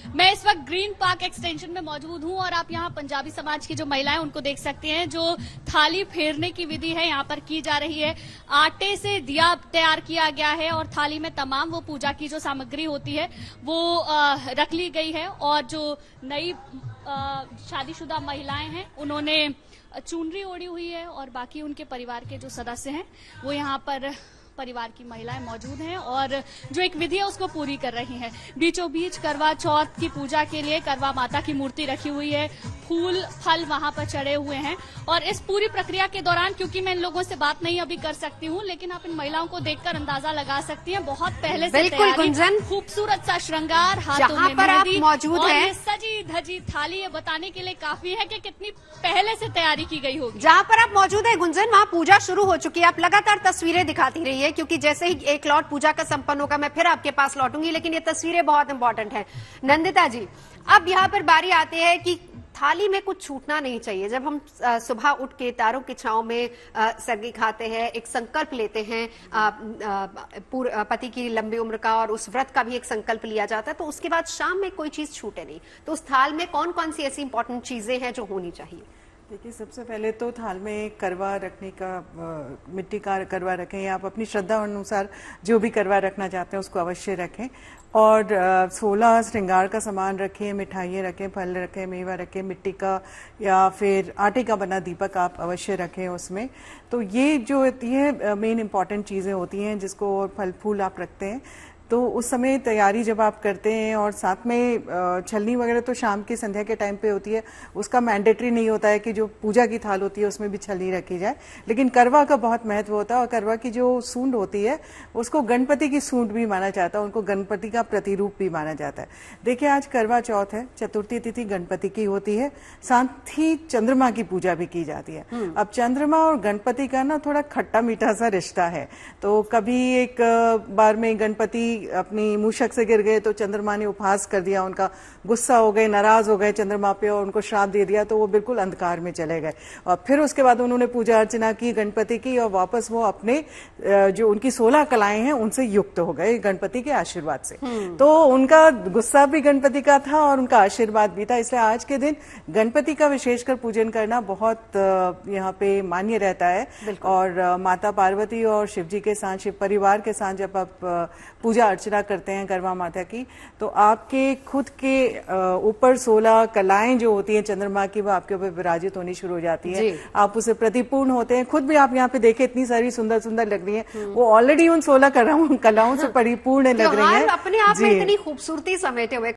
मैं इस वक्त ग्रीन पार्क एक्सटेंशन में मौजूद हूं और आप यहां पंजाबी समाज की जो महिलाएं उनको देख सकते हैं। जो थाली फेरने की विधि है यहाँ पर की जा रही है। आटे से दिया तैयार किया गया है और थाली में तमाम वो पूजा की जो सामग्री होती है वो रख ली गई है। और जो नई शादीशुदा महिलाएं हैं उन्होंने चुनरी ओढ़ी हुई है और बाकी उनके परिवार के जो सदस्य हैं वो यहाँ पर परिवार की महिलाएं मौजूद हैं और जो एक विधि है उसको पूरी कर रही हैं। बीचों बीच करवा चौथ की पूजा के लिए करवा माता की मूर्ति रखी हुई है, फूल फल वहां पर चढ़े हुए हैं। और इस पूरी प्रक्रिया के दौरान, क्योंकि मैं इन लोगों से बात नहीं अभी कर सकती हूँ, लेकिन आप इन महिलाओं को देखकर अंदाजा लगा सकती हैं बहुत पहले से तैयारी, खूबसूरत सा श्रृंगार, हाथों में मेहंदी मौजूद है, सजी धजी थाली। ये बताने के लिए काफी है कि कितनी पहले से तैयारी की गई होगी। जहाँ पर आप मौजूद है गुंजन, वहाँ पूजा शुरू हो चुकी है। आप लगातार तस्वीरें दिखाती रही है क्योंकि जैसे ही एक लौट पूजा का संपन्न होगा मैं फिर आपके पास लौटूंगी, लेकिन ये तस्वीरें बहुत इंपॉर्टेंट हैं। नंदिता जी, अब यहाँ पर बारी आती है कि थाली में कुछ छूटना नहीं चाहिए। जब हम सुबह उठ के तारों की छांव में सर्गी खाते हैं, एक संकल्प लेते हैं पति की लंबी उम्र का, और उस व्रत का भी एक संकल्प लिया जाता है, तो उसके बाद शाम में कोई चीज छूटे नहीं, तो उस थाल में कौन कौन सी ऐसी इंपॉर्टेंट चीजें हैं जो होनी चाहिए? देखिए, सबसे पहले तो थाल में करवा रखने का, मिट्टी का करवा रखें, या आप अपनी श्रद्धा अनुसार जो भी करवा रखना चाहते हैं उसको अवश्य रखें। और 16 श्रृंगार का सामान रखें, मिठाइयाँ रखें, फल रखें, मेवा रखें, मिट्टी का या फिर आटे का बना दीपक आप अवश्य रखें उसमें। तो ये जो होती है मेन इंपॉर्टेंट चीज़ें होती हैं, जिसको फल फूल आप रखते हैं। तो उस समय तैयारी जब आप करते हैं, और साथ में छलनी वगैरह तो शाम की संध्या के टाइम पे होती है, उसका मैंडेटरी नहीं होता है कि जो पूजा की थाल होती है उसमें भी छलनी रखी जाए, लेकिन करवा का बहुत महत्व होता है। और करवा की जो सूंड होती है उसको गणपति की सूंड भी माना जाता है, उनको गणपति का प्रतिरूप भी माना जाता है। देखिए, आज करवा चौथ है, चतुर्थी तिथि गणपति की होती है, साथ ही चंद्रमा की पूजा भी की जाती है। अब चंद्रमा और गणपति का ना थोड़ा खट्टा मीठा सा रिश्ता है। तो कभी एक बार में गणपति अपनी मूषक से गिर गए तो चंद्रमा ने उपहास कर दिया, उनका गुस्सा हो गए, नाराज हो गए चंद्रमा पे और उनको श्राप दे दिया, तो वो बिल्कुल अंधकार में चले गए। और फिर उसके बाद उन्होंने पूजा अर्चना की गणपति की, और वापस वो अपने जो उनकी 16 कलाएं हैं उनसे युक्त हो गए गणपति के आशीर्वाद से। तो उनका गुस्सा भी गणपति का था और उनका आशीर्वाद भी था, इसलिए आज के दिन गणपति का विशेषकर पूजन करना बहुत यहाँ पे मान्य रहता है। और माता पार्वती और शिव जी के साथ, शिव परिवार के साथ जब आप पूजा अर्चना करते हैं करवा माता की, तो आपके खुद के ऊपर 16 कलाएं जो होती हैं चंद्रमा की, वो आपके ऊपर विराजित होनी शुरू हो जाती है। आप उसे प्रतिपूर्ण होते हैं। खुद भी आप यहाँ पे देखें, इतनी सारी सुंदर सुंदर लग रही हैं, वो ऑलरेडी उन 16 कलाओं से परिपूर्ण लग रही है। अपने आप में इतनी खूबसूरती समेटे हुए